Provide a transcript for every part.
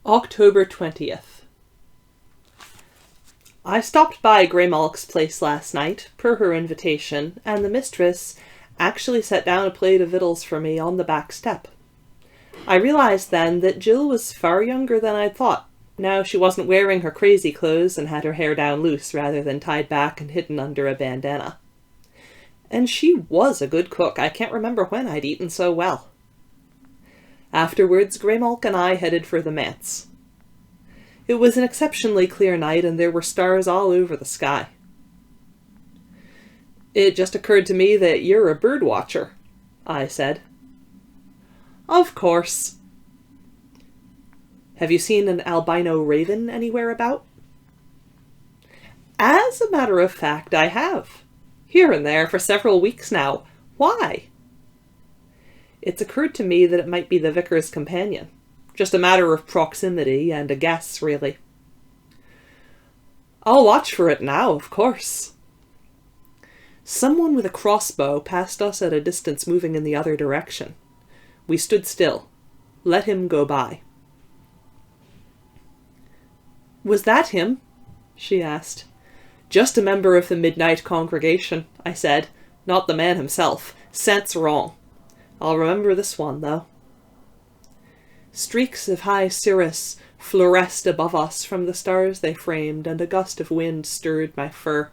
October 20th. I stopped by Graymalk's place last night, per her invitation, and the mistress actually set down a plate of victuals for me on the back step. I realized then that Jill was far younger than I'd thought. Now she wasn't wearing her crazy clothes and had her hair down loose rather than tied back and hidden under a bandana. And she was a good cook. I can't remember when I'd eaten so well. Afterwards, Graymalk and I headed for the manse. It was an exceptionally clear night, and there were stars all over the sky. "It just occurred to me that you're a bird watcher," I said. "Of course." "Have you seen an albino raven anywhere about?" "As a matter of fact, I have. Here and there for several weeks now. Why?" It's occurred to me that it might be the vicar's companion. Just a matter of proximity and a guess, really. "I'll watch for it now, of course." Someone with a crossbow passed us at a distance, moving in the other direction. We stood still. Let him go by. "Was that him?" she asked. "Just a member of the midnight congregation," I said. "Not the man himself. Scent's wrong. I'll remember this one, though." Streaks of high cirrus fluoresced above us from the stars they framed, and a gust of wind stirred my fur.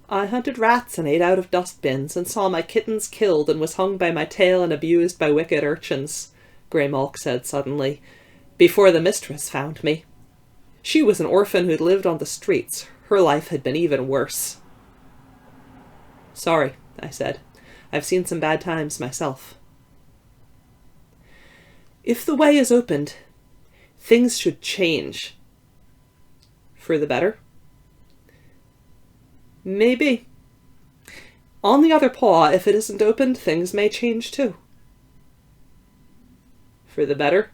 "I hunted rats and ate out of dustbins, and saw my kittens killed and was hung by my tail and abused by wicked urchins," Graymalk said suddenly, "before the mistress found me. She was an orphan who'd lived on the streets. Her life had been even worse." "Sorry," I said. "I've seen some bad times myself." "If the way is opened, things should change." "For the better?" "Maybe. On the other paw, if it isn't opened, things may change too." "For the better?"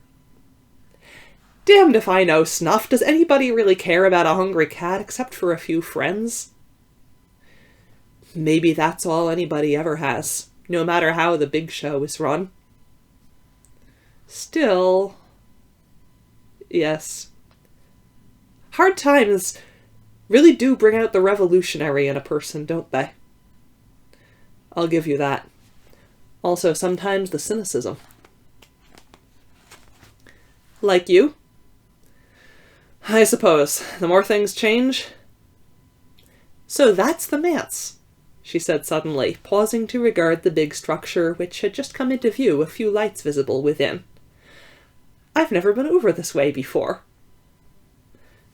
"Damned if I know, Snuff. Does anybody really care about a hungry cat except for a few friends?" "Maybe that's all anybody ever has, no matter how the big show is run." "Still..." "Yes. Hard times really do bring out the revolutionary in a person, don't they?" "I'll give you that. Also, sometimes the cynicism." "Like you?" "I suppose. The more things change..." "So that's the manse," she said suddenly, pausing to regard the big structure which had just come into view, a few lights visible within. "I've never been over this way before."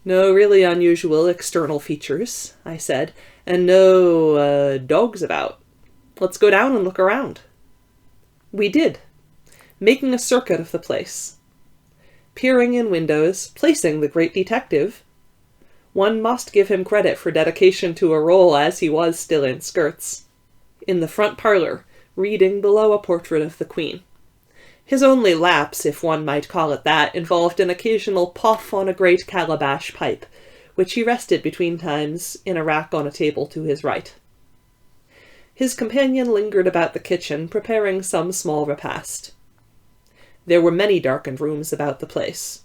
"No really unusual external features," I said, "and no, dogs about. Let's go down and look around." We did, making a circuit of the place. Peering in windows, placing the great detective. One must give him credit for dedication to a role, as he was still in skirts. In the front parlour, reading below a portrait of the Queen. His only lapse, if one might call it that, involved an occasional puff on a great calabash pipe, which he rested between times in a rack on a table to his right. His companion lingered about the kitchen, preparing some small repast. There were many darkened rooms about the place.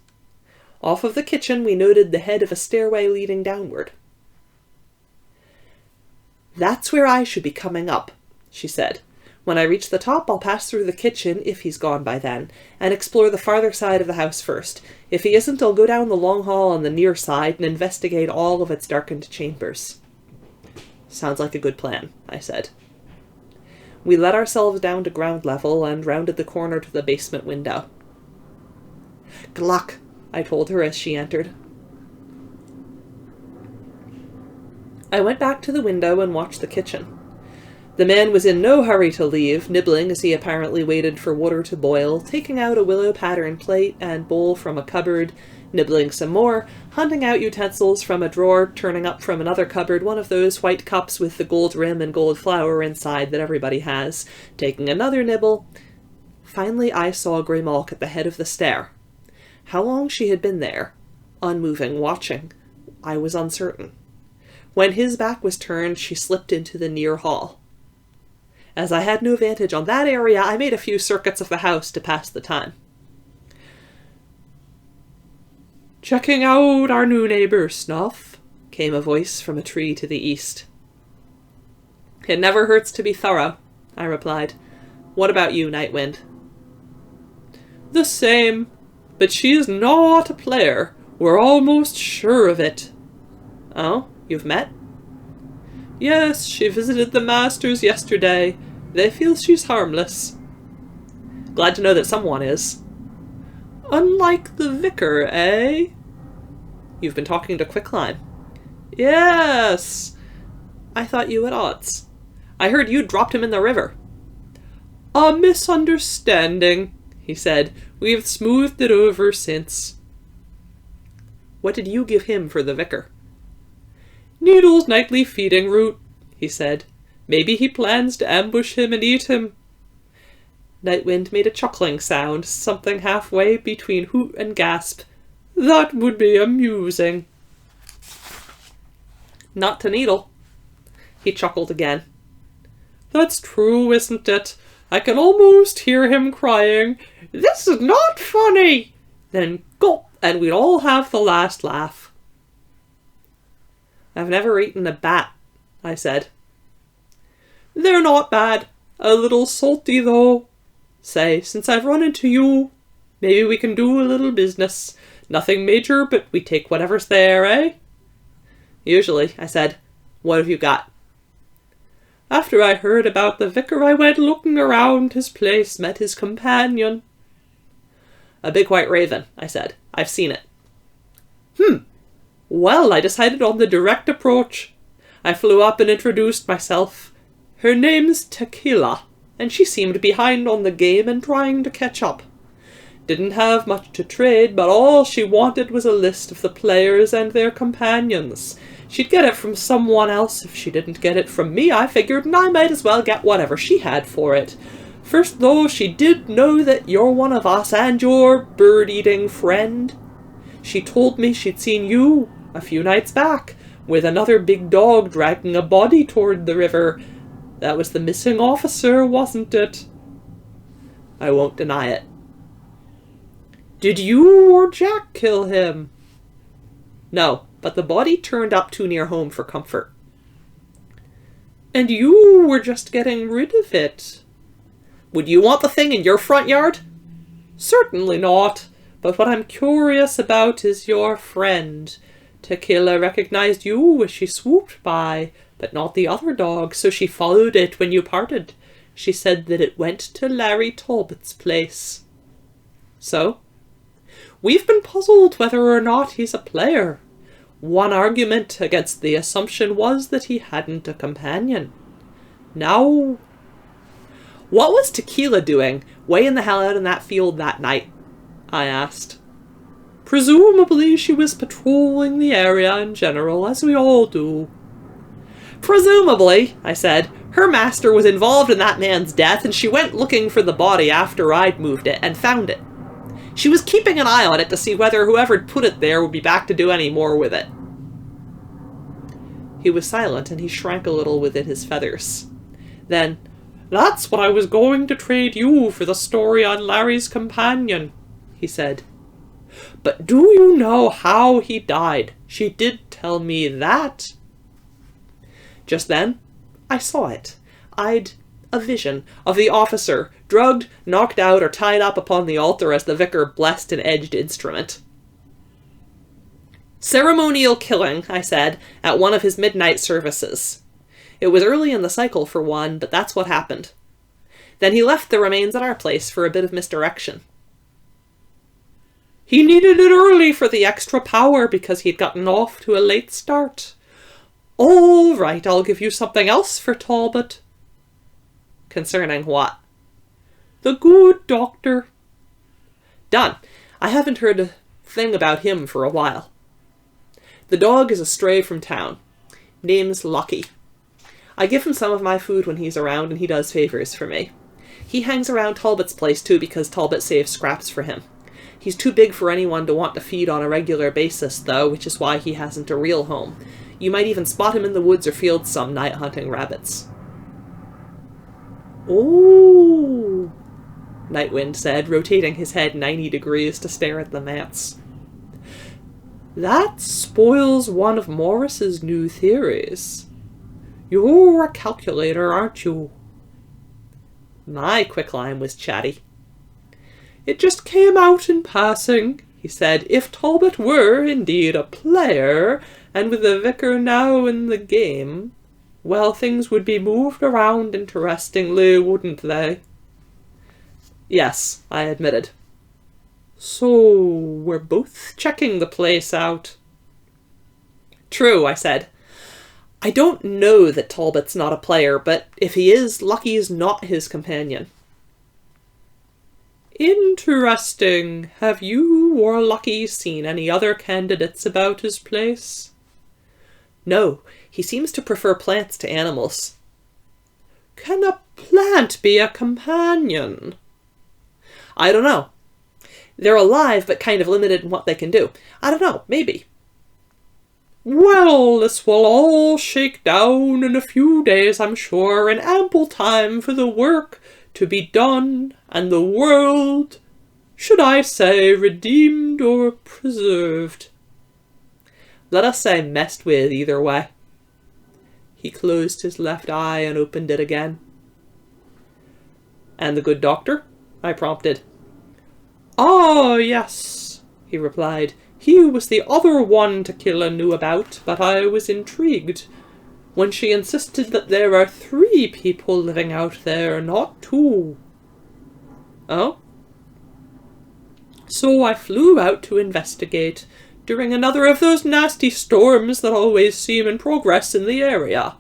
Off of the kitchen we noted the head of a stairway leading downward. "That's where I should be coming up," she said. "When I reach the top, I'll pass through the kitchen, if he's gone by then, and explore the farther side of the house first. If he isn't, I'll go down the long hall on the near side and investigate all of its darkened chambers." "Sounds like a good plan," I said. We let ourselves down to ground level and rounded the corner to the basement window. "Good luck," I told her as she entered. I went back to the window and watched the kitchen. The man was in no hurry to leave, nibbling as he apparently waited for water to boil, taking out a willow pattern plate and bowl from a cupboard, nibbling some more, hunting out utensils from a drawer, turning up from another cupboard one of those white cups with the gold rim and gold flower inside that everybody has, taking another nibble. Finally I saw Graymalk at the head of the stair. How long she had been there, unmoving, watching, I was uncertain. When his back was turned, she slipped into the near hall. As I had no vantage on that area, I made a few circuits of the house to pass the time. Checking out our new neighbour, Snuff, came a voice from a tree to the east. It never hurts to be thorough, I replied. What about you, Nightwind? The same, but she is not a player. We're almost sure of it. Oh, you've met? Yes, she visited the masters yesterday. They feel she's harmless. Glad to know that someone is. Unlike the vicar, eh? You've been talking to Quicklime. Yes! I thought you at odds. I heard you dropped him in the river. A misunderstanding, he said. We've smoothed it over since. What did you give him for the vicar? Needle's nightly feeding route, he said. Maybe he plans to ambush him and eat him. Nightwind made a chuckling sound, something halfway between hoot and gasp. That would be amusing. Not to Needle. He chuckled again. That's true, isn't it? I can almost hear him crying, This is not funny! Then gulp, and we'd all have the last laugh. I've never eaten a bat, I said. They're not bad. A little salty, though. Say, since I've run into you, maybe we can do a little business. Nothing major, but we take whatever's there, eh? Usually, I said. What have you got? After I heard about the vicar, I went looking around his place, met his companion. A big white raven, I said. I've seen it. Well, I decided on the direct approach. I flew up and introduced myself. Her name's Tequila, and she seemed behind on the game and trying to catch up. Didn't have much to trade, but all she wanted was a list of the players and their companions. She'd get it from someone else if she didn't get it from me, I figured, and I might as well get whatever she had for it. First, though, she did know that you're one of us and your bird-eating friend. She told me she'd seen you a few nights back with another big dog dragging a body toward the river. That was the missing officer, wasn't it? I won't deny it. Did you or Jack kill him? No, but the body turned up too near home for comfort. And you were just getting rid of it. Would you want the thing in your front yard? Certainly not, but what I'm curious about is your friend. Tequila recognized you as she swooped by, but not the other dog, so she followed it when you parted. She said that it went to Larry Talbot's place. So? We've been puzzled whether or not he's a player. One argument against the assumption was that he hadn't a companion. Now, what was Tequila doing, weighing the hell out in that field that night? I asked. Presumably she was patrolling the area in general, as we all do. Presumably, I said, her master was involved in that man's death, and she went looking for the body after I'd moved it, and found it. She was keeping an eye on it to see whether whoever'd put it there would be back to do any more with it. He was silent, and he shrank a little within his feathers. Then, that's what I was going to trade you for the story on Larry's companion, he said. But do you know how he died? She did tell me that. Just then, I saw it. I'd a vision of the officer, drugged, knocked out, or tied up upon the altar as the vicar blessed an edged instrument. Ceremonial killing, I said, at one of his midnight services. It was early in the cycle for one, but that's what happened. Then he left the remains at our place for a bit of misdirection. He needed it early for the extra power because he'd gotten off to a late start. All right, I'll give you something else for Talbot. Concerning what? The good doctor. Done. I haven't heard a thing about him for a while. The dog is a stray from town. Name's Lucky. I give him some of my food when he's around, and he does favors for me. He hangs around Talbot's place too because Talbot saves scraps for him. He's too big for anyone to want to feed on a regular basis, though, which is why he hasn't a real home. You might even spot him in the woods or fields some night hunting rabbits. Oh, Nightwind said, rotating his head 90 degrees to stare at the manse. That spoils one of Morris's new theories. You're a calculator, aren't you? My quicklime was chatty. It just came out in passing, he said. If Talbot were indeed a player, and with the vicar now in the game, well, things would be moved around interestingly, wouldn't they? Yes, I admitted. So, we're both checking the place out. True, I said. I don't know that Talbot's not a player, but if he is, Lucky's not his companion. Interesting. Have you or Lucky seen any other candidates about his place? No, he seems to prefer plants to animals. Can a plant be a companion? I don't know. They're alive, but kind of limited in what they can do. I don't know, maybe. Well, this will all shake down in a few days, I'm sure, in ample time for the work to be done, and the world, should I say, redeemed or preserved. Let us say messed with either way. He closed his left eye and opened it again. And the good doctor? I prompted. Ah, yes, he replied. He was the other one Tequila knew about, but I was intrigued when she insisted that there are 3 people living out there, not 2. Oh? So I flew out to investigate during another of those nasty storms that always seem in progress in the area.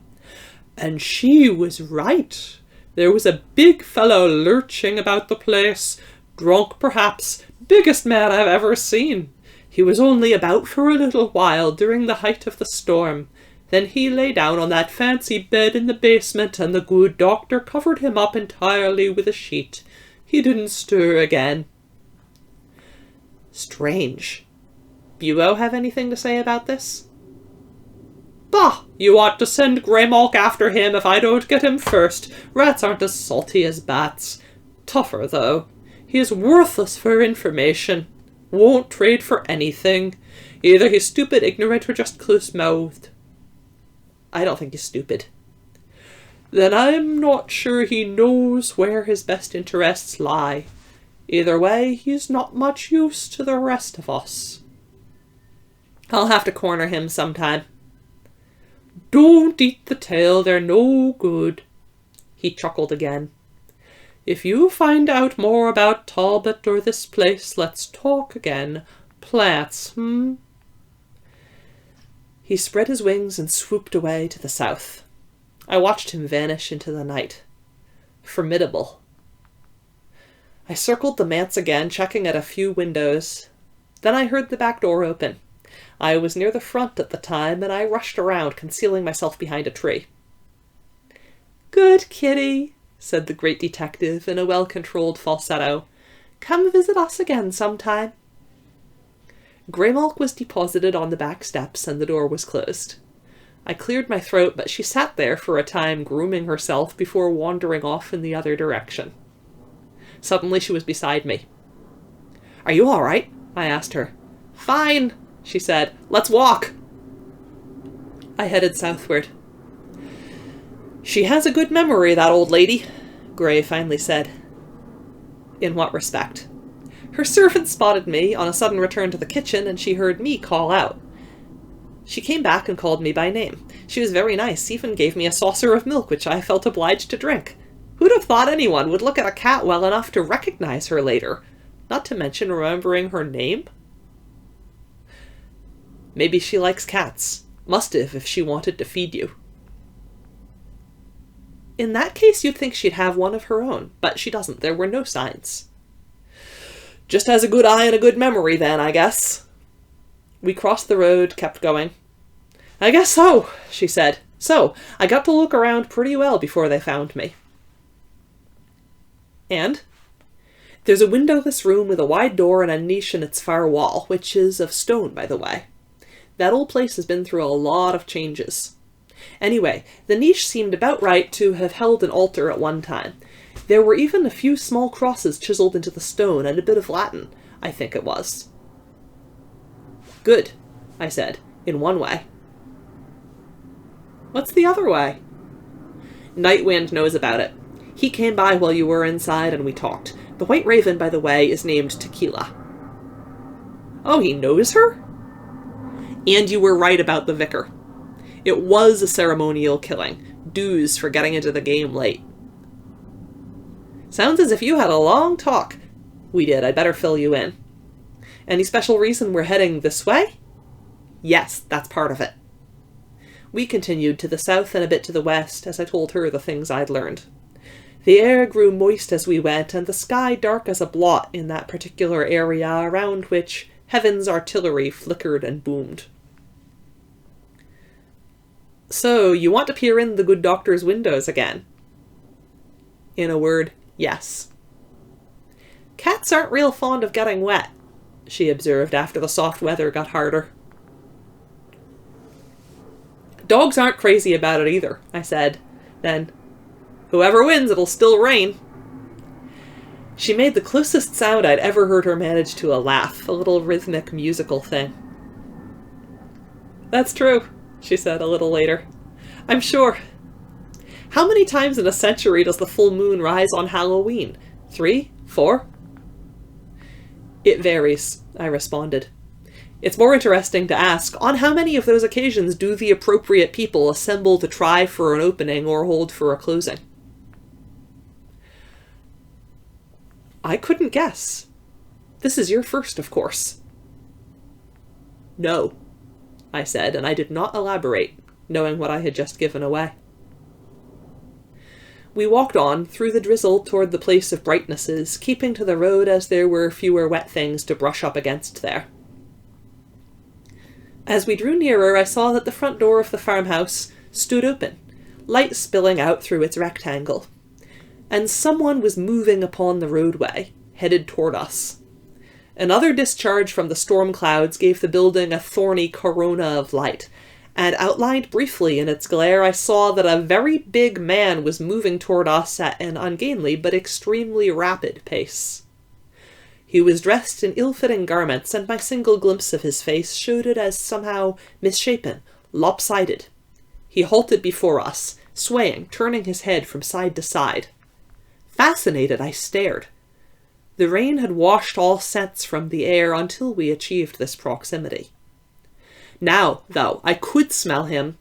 And she was right. There was a big fellow lurching about the place, drunk perhaps, biggest man I've ever seen. He was only about for a little while during the height of the storm. Then he lay down on that fancy bed in the basement, and the good doctor covered him up entirely with a sheet. He didn't stir again. Strange. Buo have anything to say about this? Bah! You ought to send Graymalk after him if I don't get him first. Rats aren't as salty as bats. Tougher, though. He is worthless for information. Won't trade for anything. Either he's stupid, ignorant, or just close-mouthed. I don't think he's stupid. Then I'm not sure he knows where his best interests lie. Either way, he's not much use to the rest of us. I'll have to corner him sometime. Don't eat the tail, they're no good. He chuckled again. If you find out more about Talbot or this place, let's talk again. Plants, He spread his wings and swooped away to the south. I watched him vanish into the night. Formidable. I circled the manse again, checking at a few windows. Then I heard the back door open. I was near the front at the time, and I rushed around, concealing myself behind a tree. Good kitty, said the great detective in a well-controlled falsetto. Come visit us again sometime. Graymalk was deposited on the back steps, and the door was closed. I cleared my throat, but she sat there for a time, grooming herself before wandering off in the other direction. Suddenly she was beside me. Are you all right? I asked her. Fine, she said. Let's walk. I headed southward. She has a good memory, that old lady, Gray finally said. In what respect? Her servant spotted me on a sudden return to the kitchen, and she heard me call out. She came back and called me by name. She was very nice, even gave me a saucer of milk, which I felt obliged to drink. Who'd have thought anyone would look at a cat well enough to recognize her later, not to mention remembering her name? Maybe she likes cats. Must have if she wanted to feed you. In that case, you'd think she'd have one of her own, but she doesn't. There were no signs. Just has a good eye and a good memory, then, I guess. We crossed the road, kept going. I guess so, she said. So, I got to look around pretty well before they found me. And? There's a windowless room with a wide door and a niche in its far wall, which is of stone, by the way. That old place has been through a lot of changes. Anyway, the niche seemed about right to have held an altar at one time. There were even a few small crosses chiseled into the stone and a bit of Latin, I think it was. Good. I said, in one way. What's the other way? Nightwind knows about it. He came by while you were inside and we talked. The White Raven, by the way, is named Tequila. Oh, he knows her? And you were right about the vicar. It was a ceremonial killing. Dues for getting into the game late. Sounds as if you had a long talk. We did. I'd better fill you in. Any special reason we're heading this way? Yes, that's part of it. We continued to the south and a bit to the west as I told her the things I'd learned. The air grew moist as we went, and the sky dark as a blot in that particular area around which heaven's artillery flickered and boomed. So, you want to peer in the good doctor's windows again? In a word, yes. Cats aren't real fond of getting wet, she observed after the soft weather got harder. Dogs aren't crazy about it either, I said. Then, whoever wins, it'll still rain. She made the closest sound I'd ever heard her manage to a laugh, a little rhythmic musical thing. That's true, she said a little later. I'm sure. How many times in a century does the full moon rise on Halloween? 3? 4? It varies, I responded. It's more interesting to ask, on how many of those occasions do the appropriate people assemble to try for an opening or hold for a closing? I couldn't guess. This is your first, of course. No, I said, and I did not elaborate, knowing what I had just given away. We walked on, through the drizzle toward the place of brightnesses, keeping to the road as there were fewer wet things to brush up against there. As we drew nearer, I saw that the front door of the farmhouse stood open, light spilling out through its rectangle, and someone was moving upon the roadway, headed toward us. Another discharge from the storm clouds gave the building a thorny corona of light, and outlined briefly in its glare I saw that a very big man was moving toward us at an ungainly but extremely rapid pace. He was dressed in ill-fitting garments, and my single glimpse of his face showed it as somehow misshapen, lopsided. He halted before us, swaying, turning his head from side to side. Fascinated, I stared. The rain had washed all scents from the air until we achieved this proximity. Now, though, I could smell him,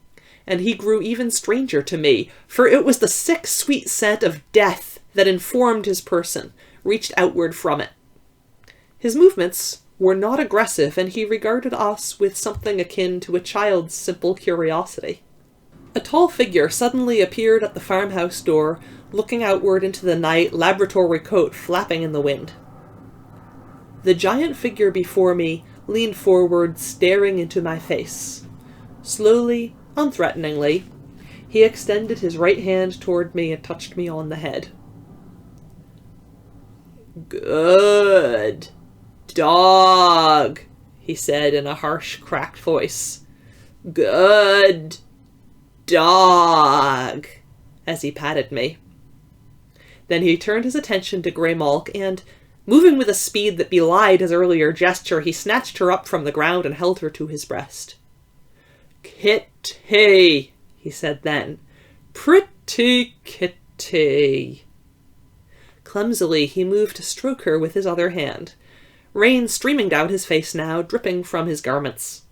and he grew even stranger to me, for it was the sick, sweet scent of death that informed his person, reached outward from it. His movements were not aggressive, and he regarded us with something akin to a child's simple curiosity. A tall figure suddenly appeared at the farmhouse door, looking outward into the night, laboratory coat flapping in the wind. The giant figure before me leaned forward, staring into my face. Slowly, unthreateningly, he extended his right hand toward me and touched me on the head. Good dog, he said in a harsh, cracked voice. Good dog, as he patted me. Then he turned his attention to Graymalk and, moving with a speed that belied his earlier gesture, he snatched her up from the ground and held her to his breast. Kitty, he said then. Pretty kitty. Clumsily, he moved to stroke her with his other hand. Rain streaming down his face now, dripping from his garments.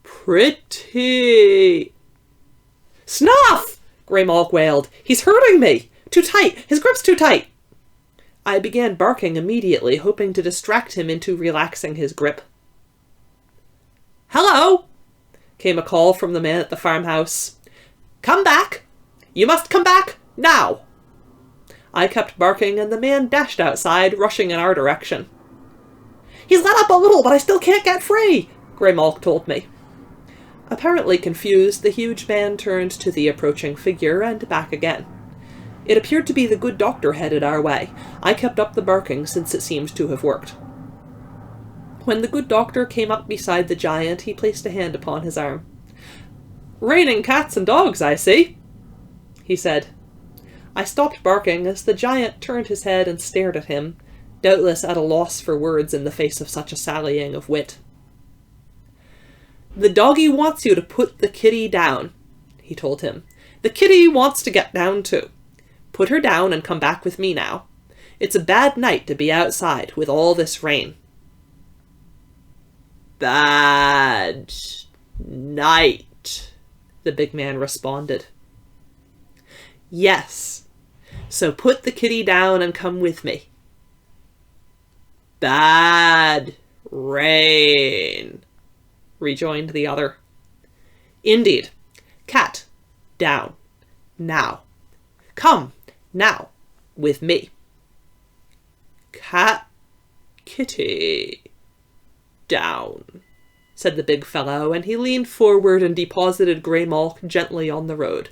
Pretty. Snuff! Graymalk wailed. He's hurting me! Too tight! His grip's too tight! I began barking immediately, hoping to distract him into relaxing his grip. Hello! Came a call from the man at the farmhouse. Come back! You must come back now! I kept barking, and the man dashed outside, rushing in our direction. He's let up a little, but I still can't get free, Graymalk told me. Apparently confused, the huge man turned to the approaching figure and back again. It appeared to be the good doctor headed our way. I kept up the barking, since it seemed to have worked. When the good doctor came up beside the giant, he placed a hand upon his arm. Raining cats and dogs, I see, he said. I stopped barking as the giant turned his head and stared at him, doubtless at a loss for words in the face of such a sallying of wit. The doggy wants you to put the kitty down, he told him. The kitty wants to get down too. Put her down and come back with me now. It's a bad night to be outside with all this rain. Bad night, the big man responded. Yes, so put the kitty down and come with me. Bad rain, rejoined the other. Indeed. Cat, down, now. Come, now, with me. Cat, kitty, down, said the big fellow, and he leaned forward and deposited Graymalk gently on the road.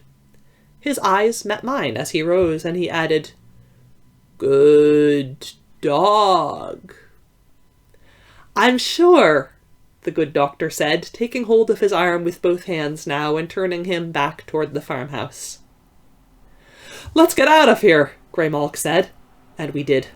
His eyes met mine as he rose, and he added, Good dog. I'm sure, the good doctor said, taking hold of his arm with both hands now and turning him back toward the farmhouse. Let's get out of here, Graymalk said, and we did.